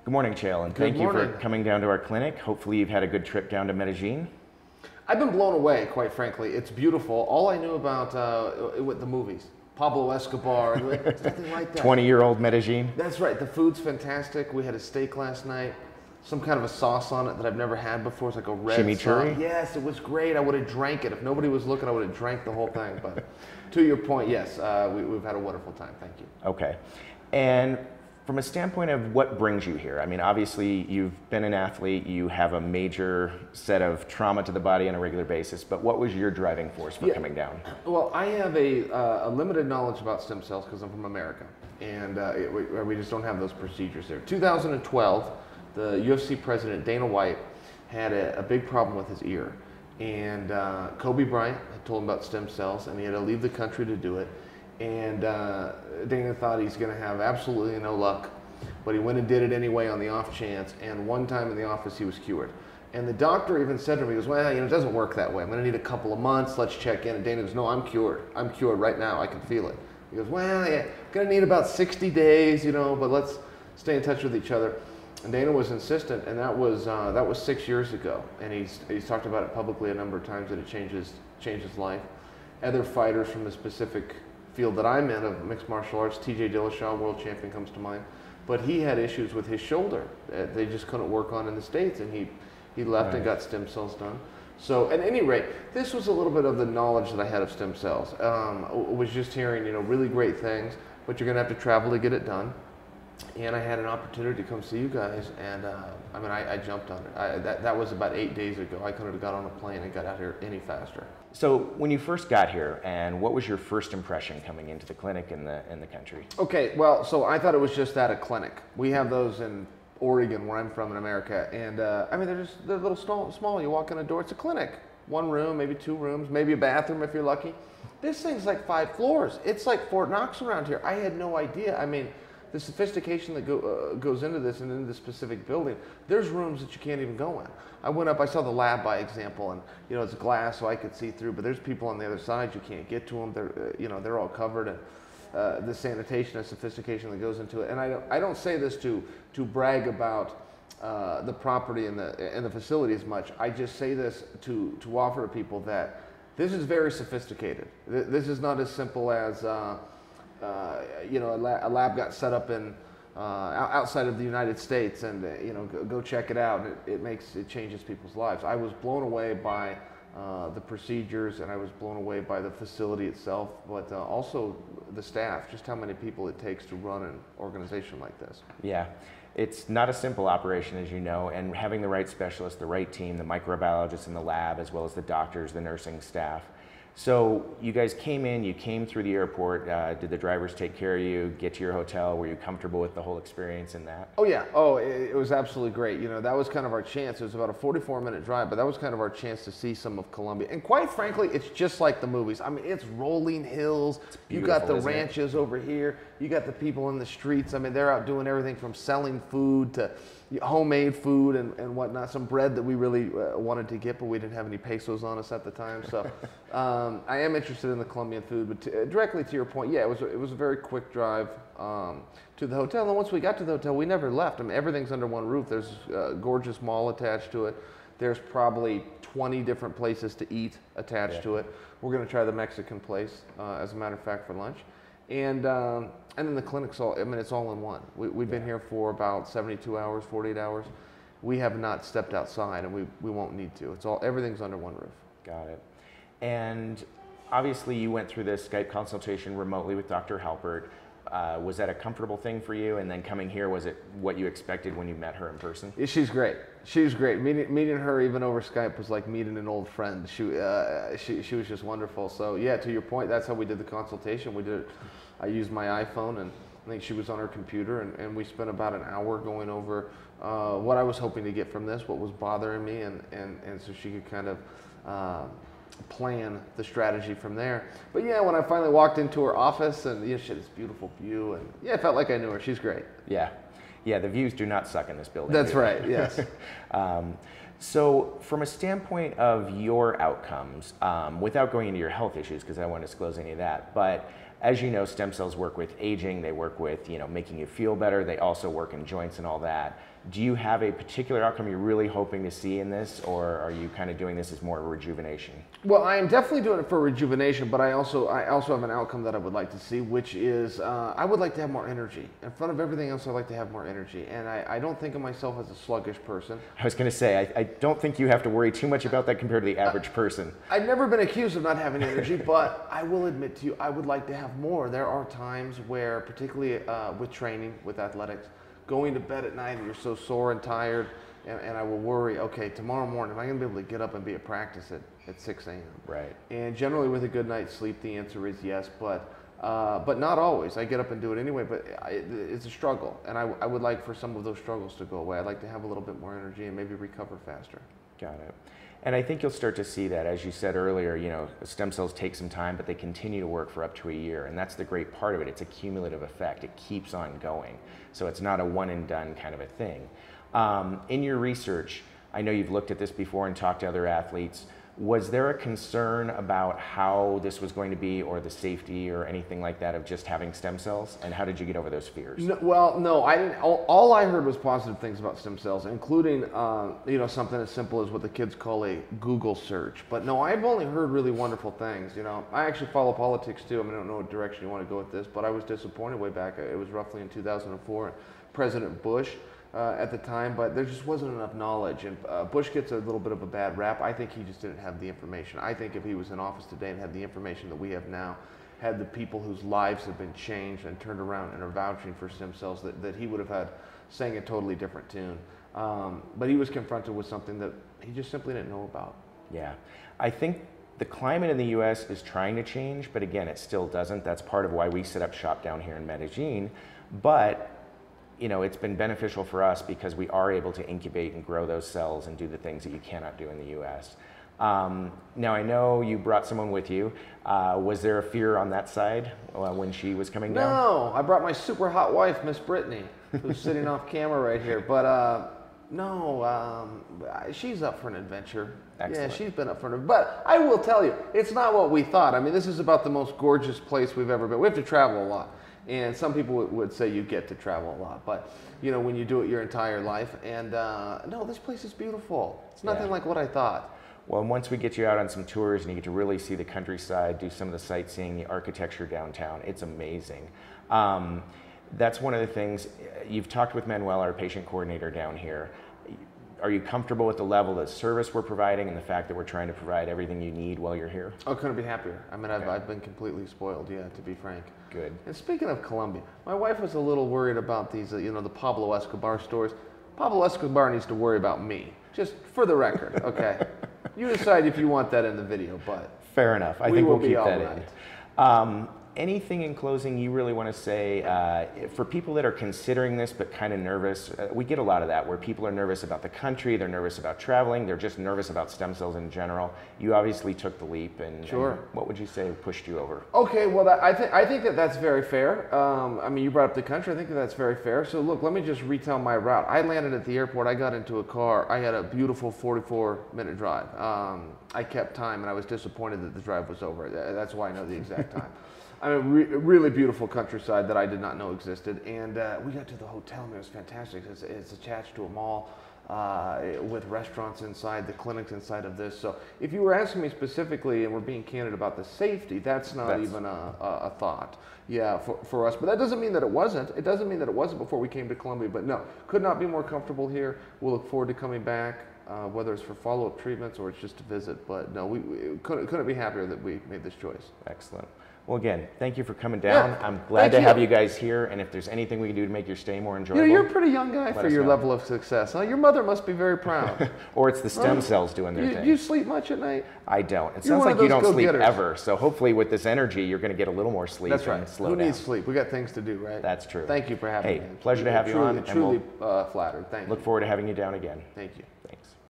Good morning, Chael, and thank you for coming down to our clinic. Hopefully you've had a good trip down to Medellin. I've been blown away, quite frankly. It's beautiful. All I knew about with the movies, Pablo Escobar, nothing like that. 20-year-old Medellin? That's right. The food's fantastic. We had a steak last night, some kind of a sauce on it that I've never had before. It's like a red chimichurri? sauce. Yes, it was great. I would have drank it. If nobody was looking, I would have drank the whole thing. But to your point, yes, we've had a wonderful time. Thank you. Okay. And from a standpoint of what brings you here, I mean, obviously you've been an athlete, you have a major set of trauma to the body on a regular basis, but what was your driving force for coming down? Well, I have a limited knowledge about stem cells because I'm from America, and we just don't have those procedures there. 2012, the UFC president, Dana White, had a big problem with his ear, and Kobe Bryant had told him about stem cells, and he had to leave the country to do it. And Dana thought he's going to have absolutely no luck, but he went and did it anyway on the off chance, and one time in the office he was cured. And the doctor even said to him, he goes, well, it doesn't work that way. I'm going to need a couple of months, let's check in. And Dana goes, no, I'm cured. I'm cured right now, I can feel it. He goes, well, yeah, going to need about 60 days, but let's stay in touch with each other. And Dana was insistent, and that was 6 years ago. And he's talked about it publicly a number of times that it changed his life. Other fighters from the specific field that I'm in of mixed martial arts, TJ Dillashaw, world champion, comes to mind, but he had issues with his shoulder they just couldn't work on in the States, and he left and got stem cells done. So at any rate, this was a little bit of the knowledge that I had of stem cells. Was just hearing really great things, but you're going to have to travel to get it done. And I had an opportunity to come see you guys, and I jumped on it. That was about 8 days ago. I couldn't have got on a plane and got out here any faster. So when you first got here, and what was your first impression coming into the clinic in the country? Okay, well, so I thought it was just at a clinic. We have those in Oregon, where I'm from in America, and they're little small. You walk in a door, it's a clinic. One room, maybe two rooms, maybe a bathroom if you're lucky. This thing's like 5 floors. It's like Fort Knox around here. I had no idea. I mean, the sophistication that goes into this and into this specific building, there's rooms that you can't even go in. I went up, I saw the lab by example, and it's glass so I could see through, but there's people on the other side, you can't get to them. They're all covered, and the sanitation and sophistication that goes into it. And I don't say this to brag about the property and the facility as much. I just say this to offer to people that this is very sophisticated. This is not as simple as a lab got set up in outside of the United States, and go check it out. It changes people's lives. I was blown away by the procedures, and I was blown away by the facility itself, but also the staff. Just how many people it takes to run an organization like this. Yeah. It's not a simple operation, as you know, and having the right specialists, the right team, the microbiologists in the lab, as well as the doctors, the nursing staff. So you guys came in, you came through the airport. Did the drivers take care of you, get to your hotel? Were you comfortable with the whole experience in that? Oh yeah, it was absolutely great. That was kind of our chance. It was about a 44-minute drive, but that was kind of our chance to see some of Colombia. And quite frankly, it's just like the movies. I mean, it's rolling hills. You got the ranches over here. You got the people in the streets. I mean, they're out doing everything from selling food to homemade food and whatnot. Some bread that we really wanted to get, but we didn't have any pesos on us at the time. So I am interested in the Colombian food. But directly to your point, yeah, it was a very quick drive to the hotel. And once we got to the hotel, we never left. I mean, everything's under one roof. There's a gorgeous mall attached to it. There's probably 20 different places to eat attached to it. We're going to try the Mexican place, as a matter of fact, for lunch. And then the clinic's it's all in one. We've been here for about 72 hours, 48 hours. We have not stepped outside, and we won't need to. Everything's under one roof. Got it. And obviously you went through this Skype consultation remotely with Dr. Halpert. Was that a comfortable thing for you? And then coming here, was it what you expected when you met her in person? Yeah, she's great. She's great. Meeting her even over Skype was like meeting an old friend. She was just wonderful. So yeah, to your point, that's how we did the consultation. I used my iPhone, and I think she was on her computer, and we spent about an hour going over what I was hoping to get from this, what was bothering me, and so she could kind of plan the strategy from there. But yeah, when I finally walked into her office, and she had this beautiful view, and yeah, I felt like I knew her. She's great. Yeah. Yeah, the views do not suck in this building. That's right, yes. So from a standpoint of your outcomes, without going into your health issues, because I don't want to disclose any of that, but As you know, stem cells work with aging, they work with, you know, making you feel better, they also work in joints and all that. Do you have a particular outcome you're really hoping to see in this, or are you kind of doing this as more rejuvenation? Well, I am definitely doing it for rejuvenation, but I also have an outcome that I would like to see, which is I would like to have more energy. In front of everything else, I'd like to have more energy, and I don't think of myself as a sluggish person. I was going to say, I don't think you have to worry too much about that compared to the average person. I've never been accused of not having energy, but I will admit to you, I would like to have more. There are times where, particularly with training, with athletics, going to bed at night and you're so sore and tired, and I will worry, okay, tomorrow morning, am I going to be able to get up and be at practice at 6 a.m.? Right. And generally with a good night's sleep, the answer is yes, but not always. I get up and do it anyway, but it's a struggle, and I would like for some of those struggles to go away. I'd like to have a little bit more energy and maybe recover faster. Got it. And I think you'll start to see that, as you said earlier, you know, stem cells take some time, but they continue to work for up to a year. And that's the great part of it. It's a cumulative effect. It keeps on going. So it's not a one and done kind of a thing. In your research, I know you've looked at this before and talked to other athletes. Was there a concern about how this was going to be, or the safety or anything like that of just having stem cells? And how did you get over those fears? No, well, no, I didn't. All I heard was positive things about stem cells, including you know, something as simple as what the kids call a Google search. But no, I've only heard really wonderful things. You know, I actually follow politics too. I mean, I don't know what direction you want to go with this, but I was disappointed way back. It was roughly in 2004. President Bush. At the time, but there just wasn't enough knowledge, and Bush gets a little bit of a bad rap. I think he just didn't have the information. I think if he was in office today and had the information that we have now, had the people whose lives have been changed and turned around and are vouching for stem cells, that he would have had sang a totally different tune. But he was confronted with something that he just simply didn't know about. Yeah, I think the climate in the U.S. is trying to change, but again, it still doesn't. That's part of why we set up shop down here in Medellin. But you know, it's been beneficial for us because we are able to incubate and grow those cells and do the things that you cannot do in the U.S. Now, I know you brought someone with you. Was there a fear on that side when she was coming down? No, I brought my super hot wife, Miss Brittany, who's sitting off camera right here. But no, she's up for an adventure. Excellent. Yeah, she's been up for an adventure. But I will tell you, it's not what we thought. I mean, this is about the most gorgeous place we've ever been. We have to travel a lot. And some people would say you get to travel a lot, but you know, when you do it your entire life, and no, this place is beautiful. It's nothing like what I thought. Well, once we get you out on some tours and you get to really see the countryside, do some of the sightseeing, the architecture downtown, it's amazing. That's one of the things. You've talked with Manuel, our patient coordinator down here. Are you comfortable with the level of service we're providing and the fact that we're trying to provide everything you need while you're here? I couldn't be happier. I mean, I've been completely spoiled, yeah, to be frank. Good. And speaking of Colombia, my wife was a little worried about these, you know, the Pablo Escobar stories. Pablo Escobar needs to worry about me, just for the record, okay? You decide if you want that in the video, but fair enough. I think we'll keep that right. in. Anything in closing you really want to say for people that are considering this but kind of nervous? We get a lot of that where people are nervous about the country, they're nervous about traveling, they're just nervous about stem cells in general. You obviously took the leap, and, sure. And what would you say pushed you over? Okay, well, I think that's very fair. I mean, you brought up the country. I think that's very fair. So look, let me just retell my route. I landed at the airport. I got into a car. I had a beautiful 44-minute drive. I kept time, and I was disappointed that the drive was over. That's why I know the exact time. I mean, really beautiful countryside that I did not know existed. And we got to the hotel, and it was fantastic. It's attached to a mall with restaurants inside, the clinics inside of this. So if you were asking me specifically, and we're being candid about the safety, that's not even a thought. Yeah, for us. But that doesn't mean that it wasn't. It doesn't mean that it wasn't before we came to Colombia. But no, could not be more comfortable here. We'll look forward to coming back. Whether it's for follow-up treatments or it's just to visit. But no, we couldn't be happier that we made this choice. Excellent. Well, again, thank you for coming down. Yeah, I'm glad to have you guys here, and if there's anything we can do to make your stay more enjoyable. You know, you're a pretty young guy for your level of success. Huh? Your mother must be very proud. Or it's the stem cells doing their thing. You sleep much at night? I don't. It sounds like you don't sleep ever. So hopefully with this energy, you're going to get a little more sleep. That's right. And slow Who down. needs sleep? We got things to do, right? That's true. Thank you for having me. Hey, pleasure to have you on. Truly flattered. Thank you. Look forward to having you down again. Thank you.